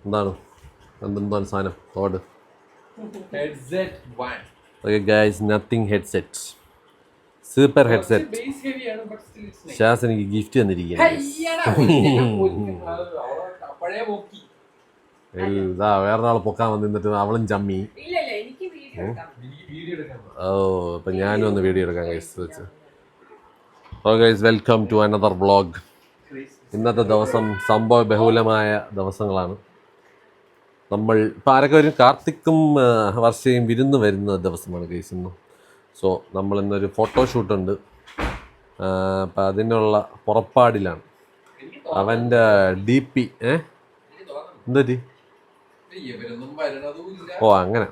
എന്താണ് എന്താണ് സാധനം ഓട് Headset 1. Okay guys nothing headset super headset Base heavy ആണ്, but still it's nice. Shaz എനിക്ക് ഗിഫ്റ്റ് തന്നിരിക്കുകയാണ് പഴയ പോക്കി. ഇതാ വേറൊരാൾ പൊക്കാൻ വന്ന് നിന്നിട്ട് അവളും ചമ്മി. ഓ അപ്പം ഞാനും ഒന്ന് വീഡിയോ എടുക്കാം ഗൈസ് വെച്ച്. Oh guys welcome to another vlog. ഇന്നത്തെ ദിവസം സംഭവ ബഹുലമായ ദിവസങ്ങളാണ്. നമ്മൾ ഇപ്പം ആരൊക്കെ വരും? കാർത്തിക്കും വർഷയും വിരുന്ന് വരുന്ന ദിവസമാണ് ഗൈസ് ഇന്ന്. സോ നമ്മളിന്നൊരു ഫോട്ടോഷൂട്ടുണ്ട്. അപ്പം അതിനുള്ള പുറപ്പാടിലാണ്. അവൻ്റെ DP എന്തറ്റി? ഓ അങ്ങനെ.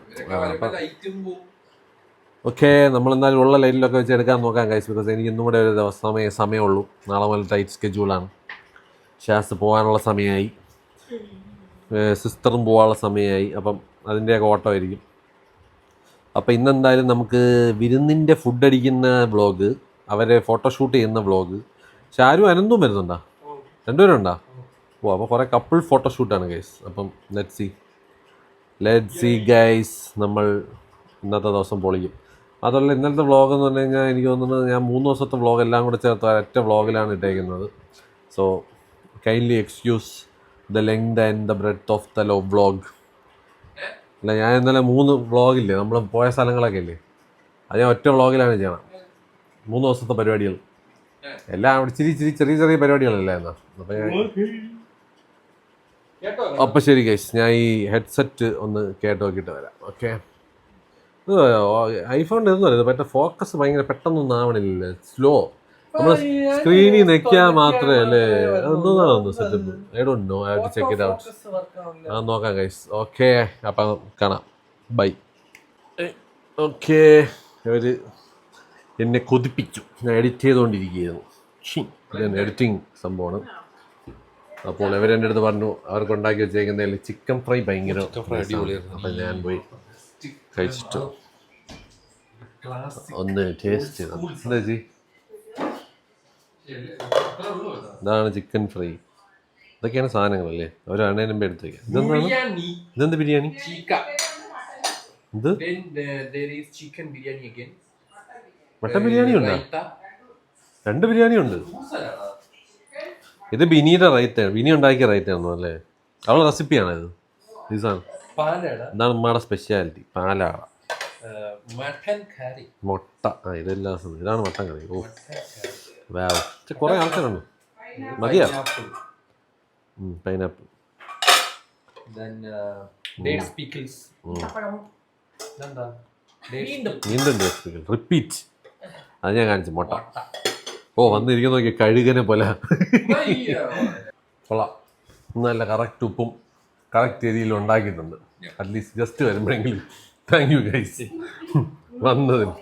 ഓക്കെ നമ്മളെന്തായാലും ഉള്ള ലൈനിലൊക്കെ വെച്ച് എടുക്കാൻ നോക്കാം ഗൈസ്. ബിക്കോസ് എനിക്ക് ഇന്നും കൂടെ ഒരു സമയമുള്ളൂ. നാളെ മുതൽ ടൈറ്റ് സ്കെഡ്യൂളാണ്. ഷാസ് പോകാനുള്ള സമയമായി, സിസ്റ്ററും പോകാനുള്ള സമയമായി. അപ്പം അതിൻ്റെയൊക്കെ ഓട്ടമായിരിക്കും. അപ്പം ഇന്നെന്തായാലും നമുക്ക് വിരുന്നിൻ്റെ ഫുഡ് അടിക്കുന്ന വ്ളോഗ്, അവരെ ഫോട്ടോഷൂട്ട് ചെയ്യുന്ന വ്ളോഗ്. ഷാരും അനന്തും വരുന്നുണ്ടോ? രണ്ടുപേരും ഉണ്ടോ? ഓ അപ്പോൾ കുറേ കപ്പിൾ ഫോട്ടോഷൂട്ടാണ് ഗൈസ്. അപ്പം ലെറ്റ്സ് സീ ഗൈസ്. നമ്മൾ ഇന്നത്തെ ദിവസം പൊളിക്കും. അതുപോലെ ഇന്നത്തെ വ്ളോഗ് എന്ന് പറഞ്ഞു കഴിഞ്ഞാൽ എനിക്ക് തോന്നുന്നത് ഞാൻ 3 ദിവസത്തെ വ്ളോഗ് എല്ലാം കൂടെ ചേർത്ത് ഒരൊറ്റ വ്ളോഗിലാണ് ഇട്ടേക്കുന്നത്. So kindly excuse the length and the breadth of the vlog. അല്ല, ഞാൻ ഇന്നലെ 3 വ്ളോഗില്ലേ, നമ്മൾ പോയ സ്ഥലങ്ങളൊക്കെ ഇല്ലേ, അത് ഞാൻ ഒറ്റ വ്ളോഗിലാണ് ചെയ്യണം. 3 ദിവസത്തെ പരിപാടികൾ എല്ലാം അവിടെ ചെറിയ പരിപാടികളല്ലേ എന്നാൽ. അപ്പം ശരി ഗൈസ്, ഞാൻ ഈ ഹെഡ്സെറ്റ് ഒന്ന് കേട്ട് നോക്കിയിട്ട് വരാം. ഓക്കെ, ഐഫോണിൻ്റെ ഒന്നും അല്ല, മറ്റേ ഫോക്കസ് ഭയങ്കര പെട്ടെന്നൊന്നും ആവണില്ല, സ്ലോ. നമ്മൾ സ്ക്രീനിൽ നിൽക്കാൻ മാത്രമേ അല്ലേ. അതൊന്നും setup I don't know. I have to check it out. ആ നോക്കാം ഗൈസ്. ഓക്കെ, അപ്പം കാണാം. ബൈ. ഓക്കെ, അവർ എന്നെ കൊതിപ്പിച്ചു. ഞാൻ എഡിറ്റ് ചെയ്തുകൊണ്ടിരിക്കുകയായിരുന്നു. ഇതാണ് എഡിറ്റിംഗ് സംഭവമാണ്. അപ്പോൾ ഇവരെൻ്റെ അടുത്ത് പറഞ്ഞു അവർക്ക് ഉണ്ടാക്കി വെച്ചേക്കുന്നതിൽ ചിക്കൻ ഫ്രൈ ഭയങ്കര അടിപൊളിയായിരുന്നു. അപ്പം ഞാൻ പോയി കഴിച്ചിട്ട് ഒന്ന് ടേസ്റ്റ് ചെയ്തു. എന്താ ചേച്ചി? ഇതാണ് ചിക്കൻ ഫ്രൈ. ഇതൊക്കെയാണ് സാധനങ്ങളല്ലേ. ഒരു അണേനുമ്പോ എടുത്ത് വയ്ക്കാം. ഇതെന്ത് ബിരിയാണി? ഇത് മട്ടൻ ബിരിയാണി ഉണ്ടോ? 2 ബിരിയാണി ഉണ്ട്. ഇത് ബിനിയുടെ റൈറ്റാണ്, ബിനി ഉണ്ടാക്കിയ റൈറ്റാണോ അല്ലേ? അവളുടെ റെസിപ്പിയാണോ ഇത്? ഈ സാധനം ഇതാണ് ഉമ്മയുടെ സ്പെഷ്യാലിറ്റി. പാലാട, മുട്ട. ഇതെല്ലാം ഇതാണ് മട്ടൻ കറി. ഓ വാവ്, കുറേ ആൾക്കാരുണ്ട്. മതിയാ? പൈനാപ്പിൾ, വീണ്ടും റിപ്പീറ്റ്. അത് ഞാൻ കാണിച്ചു. മുട്ട. ഓ വന്നിരിക്കുന്ന നോക്കി കഴുകനെ പോലെ. കൊള്ളാം. നല്ല കറക്റ്റ് ഉപ്പും കറക്റ്റ് രീതിയിൽ ഉണ്ടാക്കിയിട്ടുണ്ട്. അറ്റ്ലീസ്റ്റ് ജസ്റ്റ് വരുമ്പോഴെങ്കിലും താങ്ക് യു ഗൈസ് വന്നതിന്.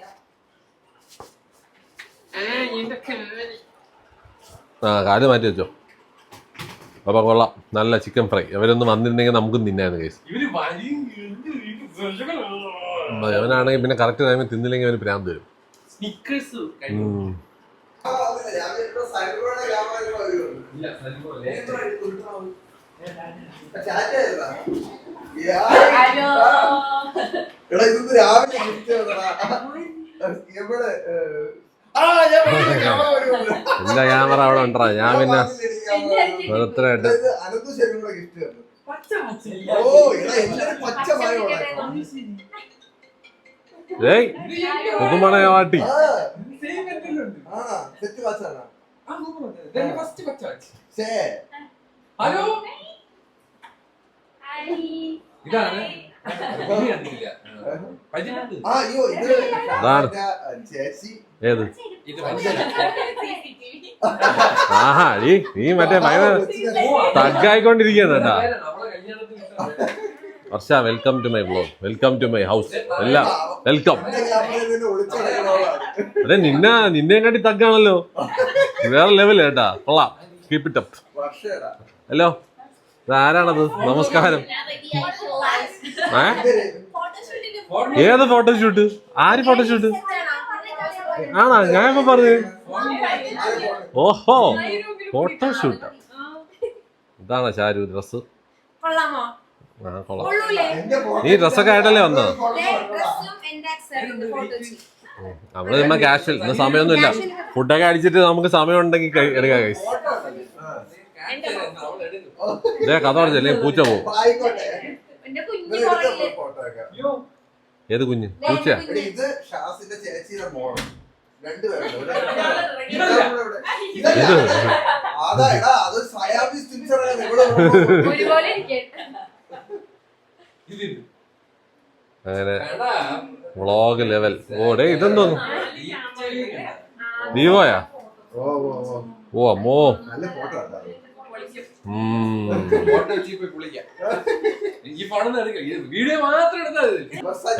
കാല് മാറ്റി വെച്ചോ. അപ്പം കൊള്ളാം, നല്ല ചിക്കൻ ഫ്രൈ. അവരൊന്ന് വന്നിരുന്നെങ്കിൽ നമുക്കും തിന്നായിരുന്നു ഗൈസ്. അവനാണെങ്കിൽ പിന്നെ കറക്റ്റ് ടൈമിൽ തിന്നില്ലെങ്കിൽ അവന് ഭ്രാന്ത് വരും. എന്റെ ക്യാമറ അവിടെ ഉണ്ടാ. ഞാൻ പിന്നെ ബർത്ത്ഡേ വാട്ടി. ഹലോ, ഇതാണ് ഏത്? ആഹാ, നീ മറ്റേ ഭയങ്കര തഗ്ഗായിക്കൊണ്ടിരിക്കുകയാണ് കേട്ടാ. Varsha, welcome to my vlog, welcome to my house. എല്ലാം വെൽക്കം. അതെ, നിന്നെ കാട്ടി തഗ്ഗാണല്ലോ. വേറെ ലെവൽ കേട്ടാ. കൊള്ളാം, കീപ് ഇറ്റ് അപ്പ്. ഹലോ, ആരാണത്? നമസ്കാരം. ഏത് ഫോട്ടോഷൂട്ട്? ആര് ഫോട്ടോഷൂട്ട്? ആണോ? ഞാൻ ഇപ്പൊ പറഞ്ഞു. ഓഹോ, ഫോട്ടോഷൂട്ടാ. ഇതാണോ ഷാരു ഡ്രസ്? ആ കൊള്ളാം. നീ ഡ്രസ്സൊക്കെ ആയിട്ടല്ലേ വന്നത്? നമ്മള് ചുമ്മാ ക്യാഷ്വൽ. ഇന്ന് സമയമൊന്നുമില്ല. ഫുഡൊക്കെ അടിച്ചിട്ട് നമുക്ക് സമയം ഉണ്ടെങ്കിൽ എടുക്കാം ഗൈസ്. ഇതേ കഥ പറഞ്ഞല്ലേ പൂച്ച പോവും. ഏത് കുഞ്ഞ്? പൂച്ച. അങ്ങനെ വ്ളോഗ് ലെവൽ. ഓടേ ഇതെന്തോന്നു? വിവോയാ? ഓ അമ്മോ.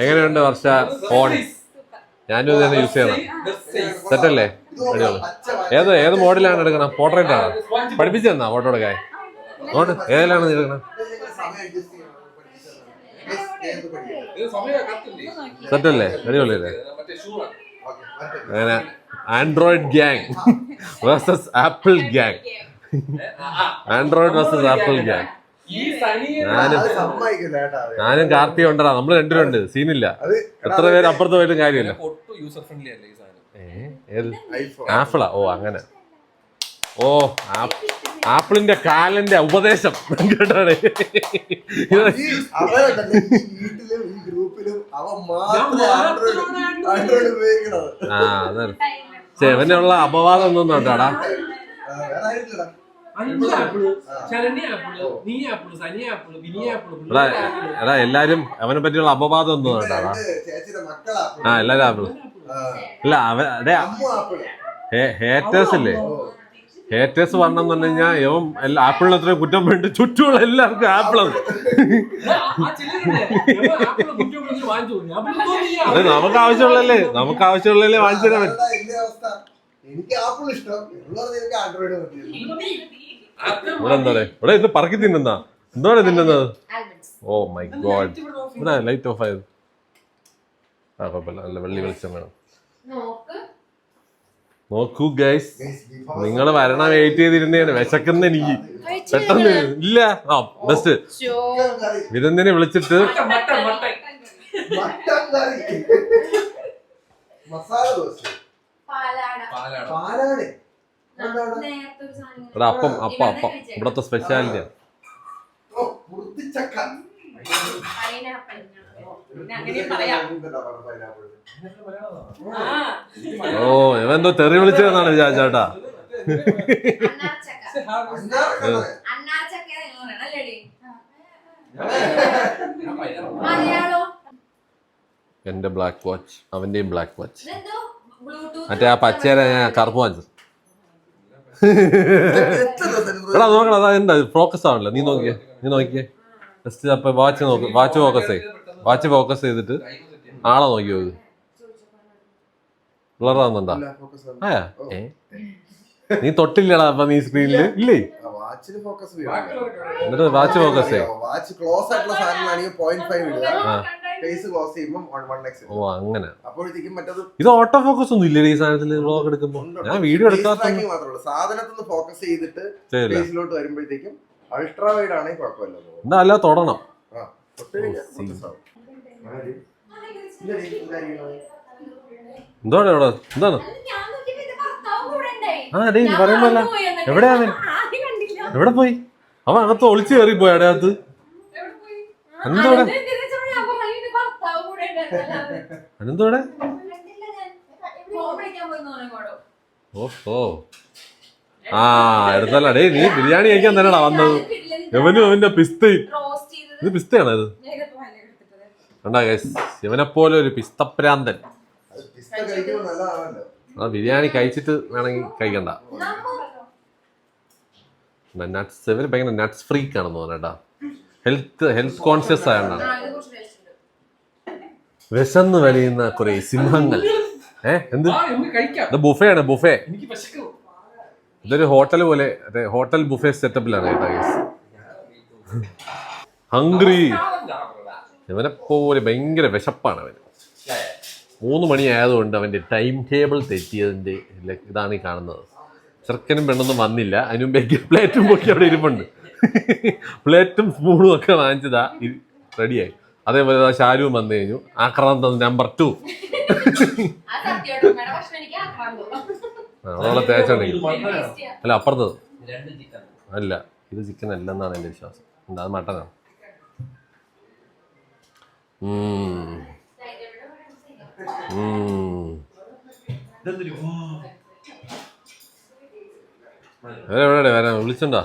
എങ്ങനെയുണ്ട് വർഷ ഫോൺ? ഞാനും ഇത് തന്നെ യൂസ് ചെയ്യണം. സെറ്റല്ലേ? ഏത് മോഡലാണ് എടുക്കണം? പോർട്രേറ്റ് ആണ്? പഠിപ്പിച്ചു തന്നാ ഫോട്ടോ എടുക്കാൻ? നോട്ട് ഏതിലാണ് നീ എടുക്കണം? സെറ്റല്ലേ? അടിപൊളിയല്ലേ? അങ്ങനെ Android gang versus apple gang. Android versus apple gang. ഞാനും കാർത്തി ഉണ്ടടാ. നമ്മള് രണ്ടുപേരുണ്ട്. സീനില്ല. എത്ര പേര് അപ്പുറത്ത് പോയിട്ടും കാര്യമില്ല. ഏത് ആപ്പിളാ? ഓ അങ്ങനെ. ഓ ആപ്പിളിന്റെ കാലന്റെ ഉപദേശം കേട്ടാണ്. ആ അതെ. ഇവനുള്ള അപവാദം ഒന്നും കേട്ടാടാ. എടാ എല്ലാരും അവനെ പറ്റിയുള്ള അപവാദം ഒന്നും കേട്ടാടാ. ആ എല്ലാരും ആപ്പിള്. അല്ല അതെ ഹേറ്റേഴ്സ് ഇല്ലേ? ഹേറ്റേഴ്സ് പറഞ്ഞെന്ന് പറഞ്ഞു കഴിഞ്ഞാൽ ഇവൻ ആപ്പിളിന് അത്രയും കുറ്റം വേണ്ടി ചുറ്റുമുള്ള എല്ലാവർക്കും ആപ്പിളാണ്. അതെ നമുക്ക് ആവശ്യമുള്ളല്ലേ വാങ്ങിച്ചു തരാൻ പറ്റും. ഇവിടെ എന്താ ഇവിടെ ഇത് പറക്കി തിന്നുന്ന എന്താണ് തിന്നുന്നത്? Oh my God. ഇവിടെ ലൈറ്റ് ഓഫ് ആയത്. ആ കുഴപ്പമില്ല. നല്ല വെള്ളി വെളിച്ചം വേണം. നോക്കൂ ഗൈസ്, നിങ്ങൾ വരണ വെയിറ്റ് ചെയ്തിരുന്നേണ്. വിശക്കുന്ന എനിക്ക് പെട്ടെന്ന് ഇല്ല. ആ ബെസ്റ്റ് വിരുന്നിനെ വിളിച്ചിട്ട് അപ്പം അപ്പം അപ്പം ഇവിടത്തെ സ്പെഷ്യാലിറ്റിയാണ്. ഓ ഇവെന്തോ തെറി വിളിച്ചതെന്നാണ് വിചാരിച്ചേട്ടാ. എന്റെ ബ്ലാക്ക് വാച്ച്, അവന്റെയും ബ്ലാക്ക് വാച്ച്. മറ്റേ ആ പച്ചേരെ ഞാൻ കറുപ്പ് വാങ്ങിച്ചത്. എടാ നോക്കണം, അതാ എന്താ ഫോക്കസ് ആവണല്ലോ. നീ നോക്കിയേ ജസ്റ്റ്. അപ്പൊ വാച്ച് നോക്ക്. വാച്ച് ഫോക്കസ് ചെയ്തിട്ട് ആളെ നോക്കി നോക്ക്. ബ്ലറാവുന്നുണ്ടാ? ആയാ നീ തൊട്ടില്ലടാ അപ്പൊ നീ സ്ക്രീനില് ഇല്ലേ? എന്നിട്ട് വാച്ച് ഫോക്കസ് ചെയ്യും. ഓ അങ്ങനെ. ഇത് ഓട്ടോ ഫോക്കസ് ഒന്നും ഇല്ലേ ഈ സാധനത്തില്? വ്ളോഗ് എടുക്കുമ്പോ ഞാൻ വീഡിയോ എടുക്കാത്ത സാധനത്തിന് ഫോക്കസ് ചെയ്തിട്ട് ഫേസിലോട്ട് വരുമ്പോഴത്തേക്കും അൾട്രാ വൈഡ് ആണെങ്കിൽ കുഴപ്പമില്ല. എന്താ അല്ല തൊടണം. എന്താണ് ഇവിടെ? എന്താണ്? ആ ഡേ പറയുമ്പല്ല. എവിടെയാ അവൻ? എവിടെ പോയി? അവൻ അകത്ത് ഒളിച്ചു കയറി പോയി. അടകത്ത് എന്തോടെ? അനന്തോടെ? ഓഹോ ആ എടുത്തല്ല. ഡേ നീ ബിരിയാണി കഴിക്കാൻ തന്നെയാണോ വന്നത്? എവനും അവന്റെ പിസ്തയും. ഇത് പിസ്തയാണോ ഇത്? കണ്ടാ ഗൈസ്, ഇവനെപ്പോലെ ഒരു പിസ്തപ്രാന്തൻ. ആ ബിരിയാണി കഴിച്ചിട്ട് വേണമെങ്കിൽ കഴിക്കണ്ട. നട്ട്സ്, ഇവര് ഭയങ്കര നട്ട്സ് ഫ്രീക്ക് ആണെന്ന് തോന്നട്ടാ. ഹെൽത്ത് കോൺഷ്യസ് ആയതാണ്. വിശന്ന് വലിയുന്ന കുറെ സിംഹങ്ങൾ. എന്ത് ബുഫയാണ്? ബുഫേ ഇതൊരു ഹോട്ടൽ പോലെ, ഹോട്ടൽ ബുഫേ സെറ്റപ്പിലാണ് കേട്ടോ ഗൈസ്. ഹംഗ്രി. ഇവനെപ്പോലെ ഭയങ്കര വിശപ്പാണ് അവന്. 3 മണി ആയതുകൊണ്ട് അവന്റെ ടൈം ടേബിൾ തെറ്റിയതിന്റെ ഇതാണ് ഈ കാണുന്നത്. ചെറുക്കനും പെണ്ണൊന്നും വന്നില്ല. അതിന് മുമ്പ് പ്ലേറ്റും പൊക്കി അവിടെ ഇരിപ്പുണ്ട്. പ്ലേറ്റും സ്പൂണും ഒക്കെ വാങ്ങിച്ചതാ റെഡിയായി. അതേപോലെ ഷാരുവും വന്നു കഴിഞ്ഞു. ആക്രാന്തം നമ്പർ 2. അവളെ തേച്ചുണ്ടെങ്കിൽ അല്ല അപ്പുറത്തത് അല്ല, ഇത് ചിക്കൻ അല്ലെന്നാണ് എൻ്റെ വിശ്വാസം. എന്താ അത് മട്ടനാണ്. എവിടെ വരാൻ വിളിച്ചുണ്ടോ?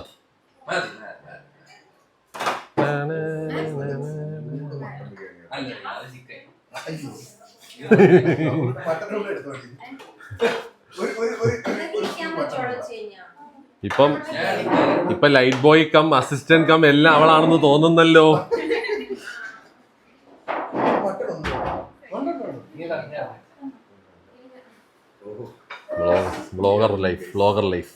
ഇപ്പം light boy cum assistant cum എല്ലാം അവളാണെന്ന് തോന്നുന്നല്ലോ. Blogger life.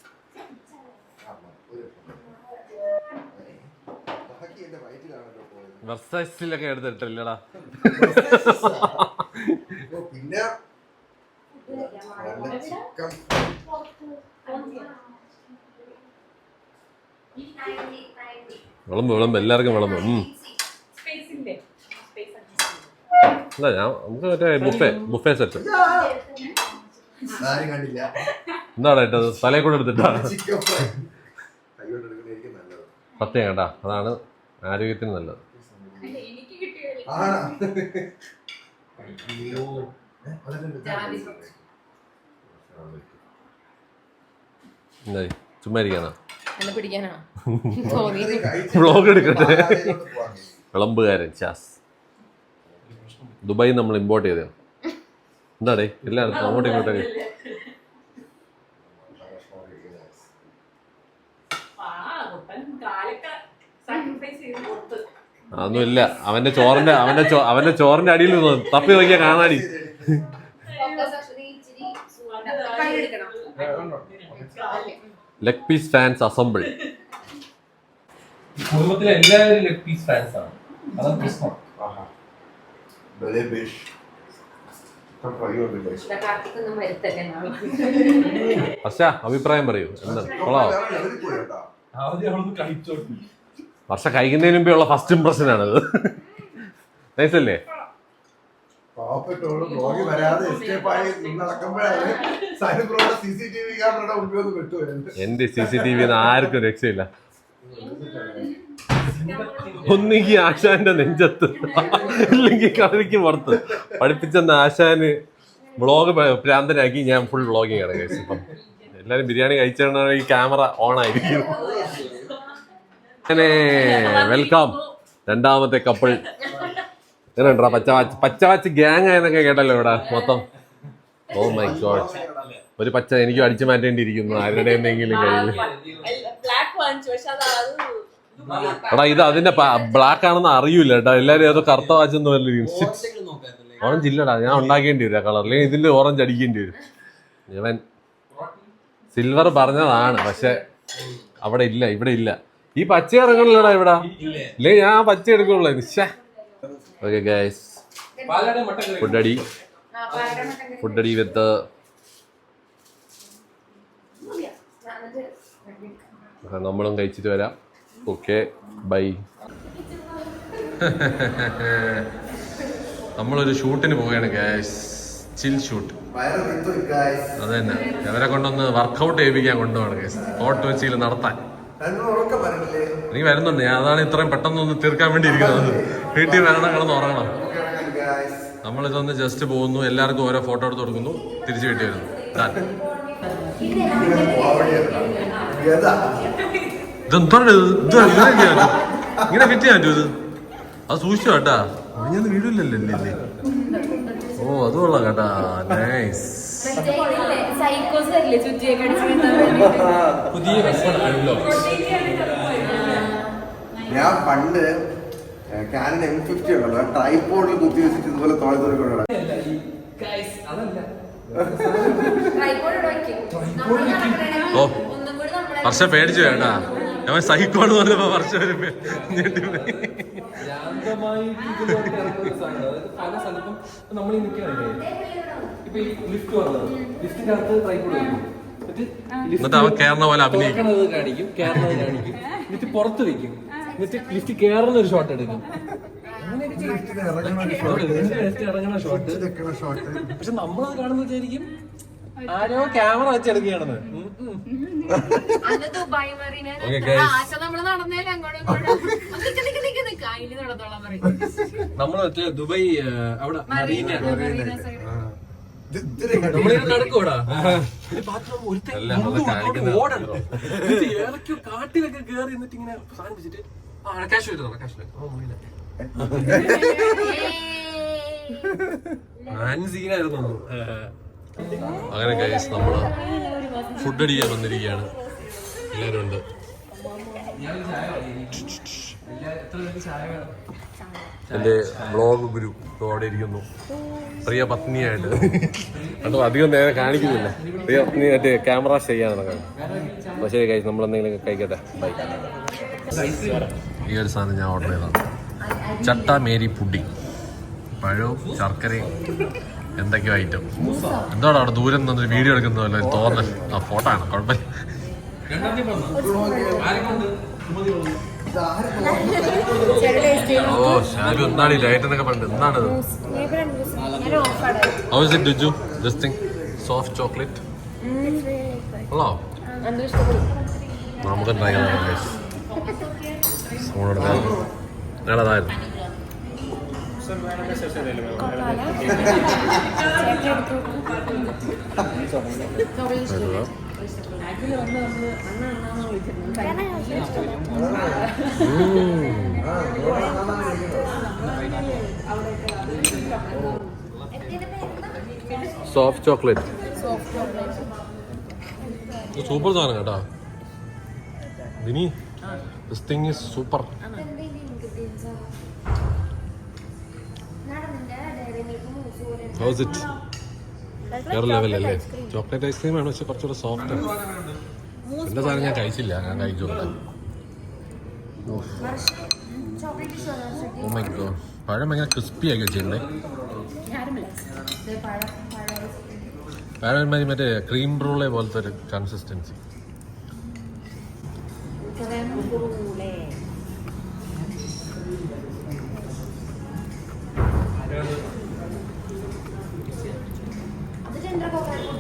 വെർസൈസിലൊക്കെ എടുത്തിട്ടില്ലടാ. പിന്നെ വിളമ്പ് എല്ലാവർക്കും വിളമ്പ്. അല്ല നമുക്ക് മറ്റേ ബുഫേ സെറ്റ് എന്താണ് ഇട്ടത്? തലയെ കൂടെ എടുത്തിട്ടാണ്. സത്യം കേട്ടാ, അതാണ് ആരോഗ്യത്തിന് നല്ലത്. എന്തായി ചുമ്മാ ഇരിക്കാനാ? വ്ളോഗ് എടുക്കട്ടെ. വിളമ്പുകാരൻ ഷാസ് ദുബായിൽ നമ്മൾ ഇമ്പോർട്ട് ചെയ്തോ. എന്താടേ എല്ലായിടത്തും അങ്ങോട്ടും ഇങ്ങോട്ടൊക്കെ. അതൊന്നുമില്ല. അവന്റെ ചോറിന്റെ അടിയിൽ തപ്പി നോക്കിയാ കാണാടി. Leg piece fans assemble. കുടുംബത്തിലെ എല്ലാവരും ലെഗ് പീസ് ഫാൻസ് ആണ്. അതാണ് പ്രശ്നം. പക്ഷേ അഭിപ്രായം പറയൂ. എന്താ കൊള്ളാവോ? വർഷ കഴിക്കുന്നതിന് മുമ്പേ ഉള്ള ഫസ്റ്റ് ഇംപ്രഷൻ ആണത്. നൈസല്ലേ? എന്റെ CCTV ആർക്കും രക്ഷയില്ല. ഒന്നുകിൽ ആശാന്റെ നെഞ്ചത്ത്, ഇല്ലെങ്കിൽ കളിക്ക് പുറത്ത്. പഠിപ്പിച്ചെന്ന ആശാന് വ്ളോഗ് പ്രാന്തനാക്കി ഞാൻ ഫുൾ വ്ളോഗിങ് ആണ് കഴിച്ചത്. ഇപ്പം എല്ലാരും ബിരിയാണി കഴിച്ചാൽ ഈ ക്യാമറ ഓൺ ആയിരിക്കും. അങ്ങനെ വെൽക്കം രണ്ടാമത്തെ കപ്പിൾ. എങ്ങനെയുണ്ടാ പച്ചവാച്ച് ഗ്യാങ് ആയെന്നൊക്കെ കേട്ടല്ലോ ഇവിടെ മൊത്തം. ഓ മൈ ഗോഡ്, ഒരു പച്ച എനിക്കും അടിച്ചു മാറ്റേണ്ടിയിരിക്കുന്നു ആരുടെ എന്തെങ്കിലും കയ്യിൽ. എടാ ഇത് അതിന്റെ ബ്ലാക്ക് ആണെന്ന് അറിയൂല കേട്ടോ. എല്ലാരും ഏതോ കറുത്ത വാച്ചെന്ന് വല്ല. ഓറഞ്ച് ഇല്ലടാ, ഞാൻ ഉണ്ടാക്കേണ്ടി വരും ആ കളർ. അല്ലെങ്കിൽ ഇതിൽ ഓറഞ്ച് അടിക്കേണ്ടി വരും. ഇവൻ സിൽവർ പറഞ്ഞതാണ്, പക്ഷെ അവിടെ ഇല്ല, ഇവിടെ ഇല്ല. ഈ പച്ച ഇറങ്ങണില്ലടാ ഇവിടെ. ഇല്ലേ ഞാൻ പച്ച എടുക്കുള്ളൂ. ഓക്കെ ഗൈസ്, ഫുഡടി വിത്ത് നമ്മളും കഴിച്ചിട്ട് വരാം. Okay bye. നമ്മളൊരു ഷൂട്ടിന് പോവുകയാണ് ഗൈസ്. ചിൽ ഷൂട്ട്. അത് തന്നെ, അവരെ കൊണ്ടൊന്ന് വർക്കൗട്ട് ചെയ്യിപ്പിക്കാൻ കൊണ്ടുപോകണം ഗൈസ്. ഫോർട്ട് കൊച്ചിയിൽ നടത്താൻ. നീ വരുന്നുണ്ട്, ഞാൻ അതാണ് ഇത്രയും പെട്ടെന്നൊന്ന് തീർക്കാൻ വേണ്ടി ഇരിക്കുന്നത്. വീട്ടിൽ വരണം, കിടന്ന് ഉറങ്ങണം. നമ്മളിതൊന്ന് ജസ്റ്റ് പോകുന്നു, എല്ലാവർക്കും ഓരോ ഫോട്ടോ എടുത്ത് കൊടുക്കുന്നു, തിരിച്ചു വീട്ടിൽ വരുന്നു. ഇതെന്താണ് ഇങ്ങനെ ഫിറ്റ് ചെയ്യാൻ പറ്റൂ? ഇത് അത് സൂക്ഷിച്ചു കേട്ടാ, ഒഴിഞ്ഞൊന്നും വീടില്ലല്ലേ. ഓ അത് കൊള്ളാം കേട്ടാ, നൈസ്. ഞാൻ പണ്ട് കാനൻ M50 ഉണ്ടല്ലോ, ട്രൈപോഡിൽ കുത്തി വെച്ചിട്ട് ഇതുപോലെ തോളത്തോടെ ഓ വർഷ പേടിച്ചു വേണ്ടാ. അവൻ സൈക്കോള് പറഞ്ഞപ്പോ വർഷ ഒരു പല സ്ഥലത്തും നമ്മൾ നിൽക്കുകയാണല്ലേ. ഇപ്പൊ ഈ ലിഫ്റ്റ് വന്നത്, ലിഫ്റ്റിന്റെ അകത്ത് ട്രൈപോഡ് വയ്ക്കും. എന്നിട്ട് അവൻ കേറണ പോലെ അഭിനയിക്കും. തുറക്കണത് കാണിക്കും, കേറണത് കാണിക്കും, എന്നിട്ട് പുറത്ത് വെക്കും, എന്നിട്ട് ലിഫ്റ്റ് കേറുന്ന ഒരു ഷോട്ട് എടുക്കും. ഇറങ്ങണ ഷോട്ട്. പക്ഷെ നമ്മളത് കാണുന്ന വിചാരിക്കും ആരോ ക്യാമറ വെച്ചെടുക്കുകയാണെന്ന്. അന്ന് ദുബായ് മറീന ആശ നമ്മള് നടന്നേലും അങ്ങോട്ടും അതില് നടന്നോളാൻ പറയും. നമ്മള് മറ്റേ ദുബായ് അവിടെ മറീന മറീന സൈഡ് നമ്മളിങ്ങനെ നടക്കൂടാ. ഏതൊക്കെയോ കാട്ടിലൊക്കെ കേറി എന്നിട്ട് ഇങ്ങനെ സാധനം വെച്ചിട്ട് ക്യാഷ് വരുന്നോ ക്യാഷ് സീനായിരുന്നു. അങ്ങനെ ഗൈസ് നമ്മള് ഫുഡ് അടിക്കാൻ വന്നിരിക്കുകയാണ്. എല്ലാവരും ഉണ്ട്. എൻ്റെ വ്ളോഗ് ഗുരു അവിടെ ഇരിക്കുന്നു, പ്രിയ പത്നിയായിട്ട്. അതും അധികം നേരം കാണിക്കുന്നില്ല. പ്രിയ പത്നിയായിട്ട് ക്യാമറ ചെയ്യാനൊക്കെ. അപ്പോൾ ശരി ഗൈസ്, നമ്മളെന്തെങ്കിലും കഴിക്കട്ടെ. ബൈ. ഈ ഒരു സാധനം ഞാൻ ഓർഡർ ചെയ്തതാണ്. ചട്ട മേരി പുഡിങ്, പഴവും ശർക്കരയും എന്തൊക്കെയോ ഐറ്റം. എന്താണ് അവിടെ ദൂരം നിന്നൊരു വീഡിയോ എടുക്കുന്നതല്ല തോന്നൽ. ആ ഫോട്ടോ ആണ്, കുഴപ്പമില്ല. ഓ ഷാലു എന്താണ് ഈ ഡയറ്റ് എന്നൊക്കെ പറഞ്ഞത്? എന്താണത്? How is it, Duju? This thing, soft chocolate. Hello. നമുക്ക് ട്രൈ ചെയ്യാം ഗൈസ്. നല്ലതായിരുന്നു. സോഫ്റ്റ് ചോക്ലേറ്റ് സൂപ്പർ സാധനം കേട്ടോ. ദിനി, this thing is super. How's it? വേറെ ലെവലല്ലേ? ചോക്ലേറ്റ് ഐസ്ക്രീം ആണ്, പക്ഷെ കുറച്ചുകൂടെ സോഫ്റ്റ് ആണ്. എന്റെ സാധനം ഞാൻ കഴിച്ചില്ല, ഞാൻ കഴിച്ചു. ഓ മൈ ഗോഡ്, പഴം ഭയങ്കര ക്രിസ്പി ആക്കി വെച്ചിട്ടുണ്ടേ. പഴം മറ്റേ ക്രീം ബ്രൂളെ പോലത്തെ ഒരു കൺസിസ്റ്റൻസി.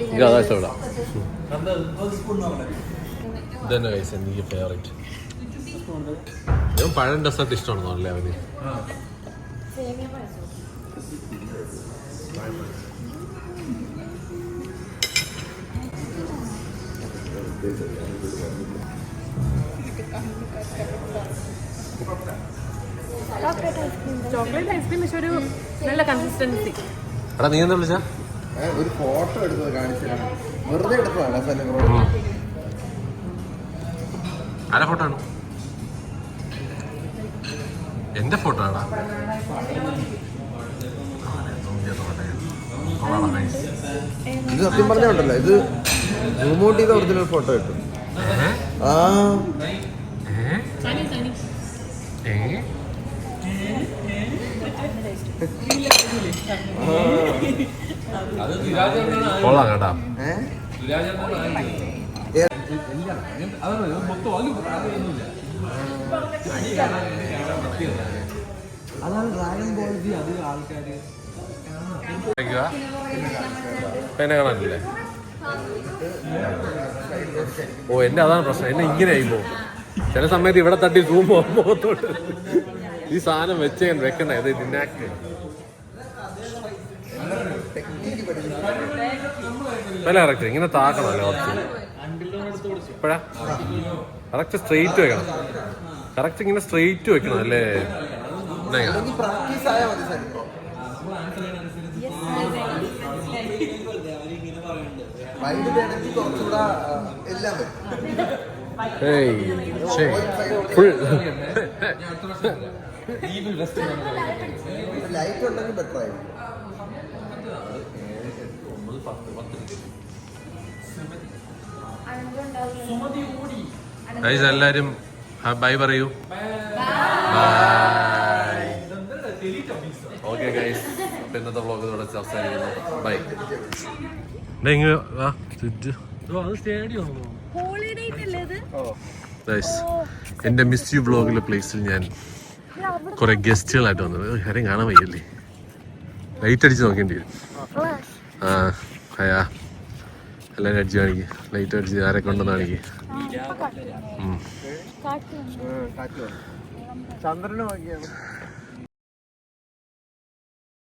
എനിക്ക് അതാ ഇഷ്ടപ്പെടാം. ഇതന്നെ കഴിച്ച എനിക്ക് ഫേവറേറ്റ്. പഴം ഡെസേർട്ട് ഇഷ്ടമാണെന്നോ അല്ലേ അവന്? ചോക്ലേറ്റ് ഐസ്ക്രീം പക്ഷെ ഒരു നല്ല കൺസിസ്റ്റൻസി. എടാ നീ എന്താ വിളിച്ചാ? ഒരു ഫോട്ടോ എടുത്തത് കാണിച്ചതാണ്, വെറുതെ എടുത്തതാണ്. ആരെ ഫോട്ടോ ആണ്? എന്റെ ഫോട്ടോ ആണോ? ഇത് സത്യം പറഞ്ഞോണ്ടല്ലോ, ഇത് സൂം ഔട്ട് ചെയ്ത ഒറിജിനൽ ഫോട്ടോ കിട്ടും. ആ കൊള്ളാം കേട്ടാ. അതാണ് ഡ്രാഗൺ ബോൾ ജി. അത് ആൾക്കാര് എന്നെ കാണാനില്ലേ? ഓ എന്റെ അതാണ് പ്രശ്നം, എന്നെ ഇങ്ങനെ ആയിപ്പോ. ചില സമയത്ത് ഇവിടെ തട്ടി സൂം മുഖത്തോട്ട്. ഈ സാധനം വെച്ച് ഞാൻ വെക്കണേ, ഇത് ഇതിനാക്ക് പല കറക്റ്റ് ഇങ്ങനെ താക്കണല്ലേ കുറച്ച്. ഇപ്പഴാ കറക്റ്റ് സ്ട്രെയിറ്റ് വെക്കണം. കറക്റ്റ് ഇങ്ങനെ സ്ട്രെയിറ്റ് വെക്കണം അല്ലേ? പ്രാക്ടീസ് ആയാൽ മതി സാർ. വൈകിട്ട് കുറച്ചുകൂടെ എല്ലാം വരും. ലൈറ്റ് ഉണ്ടെങ്കിൽ ബെറ്റർ ആയിരിക്കും. എല്ലാരും ബൈ പറയൂ. ഓക്കെ ഗൈസ്, അപ്പൊ ഇന്നത്തെ വ്ളോഗ് ഇവിടെ അവസാനിക്കുന്നു. ബൈ. അത് സ്റ്റേഡിയം ഹോളിഡേ അല്ലേ ഇത്? എൻ്റെ മിസ് യു വ്ളോഗിലെ പ്ലേസിൽ ഞാൻ കുറെ ഗസ്റ്റുകളായിട്ട് വന്നത്. ആരെയും കാണാൻ വയ്യല്ലേ, ലൈറ്റ് അടിച്ച് നോക്കേണ്ടി വരും. ആ അയാ എല്ലാവരും അടിച്ച് കാണിക്ക്, ലൈറ്റ് അടിച്ച് ആരെ കൊണ്ടെന്ന് കാണിക്ക്. ചന്ദ്രന് നോക്കിയാണ്